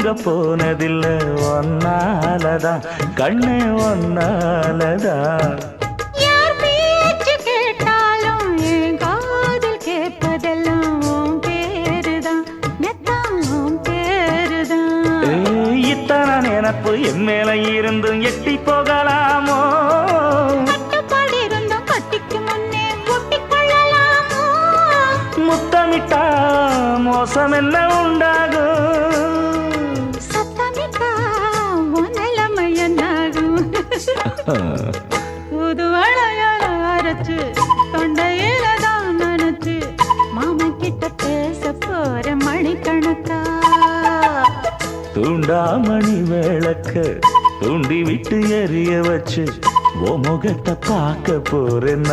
தூங்க போனதில்லை ஒன்னாலதான் கண்ணே ஒன்னாலதான். யார் பேச்சு கேட்டாலும் என் காதில் கேட்பதெல்லாம் உன் பேருதான் மெத்தான் உன் பேருதான். இத்தனை நினப்பு என் மேல இருந்தும் எட்டி போகலாமோ? கட்டுப்பாடு இருந்தும் கட்டிக்கு முன்னே ஒட்டிக்கொள்ளலாமோ? முத்தமிட்டா மோசம் என்ன உண்டாகும்? சத்தமிட்டா உன் நிலைமை என்னாகும்? புது வளையல அரைச்சு தொண்டையில தான் நினைச்சு மாமன் கிட்ட பேச போற மணிக்கணக்கா. தூண்டாமணி விளக்க தூண்டி விட்டு எரிய வச்சு ஓ முகத்தை பார்க்க போறேன்.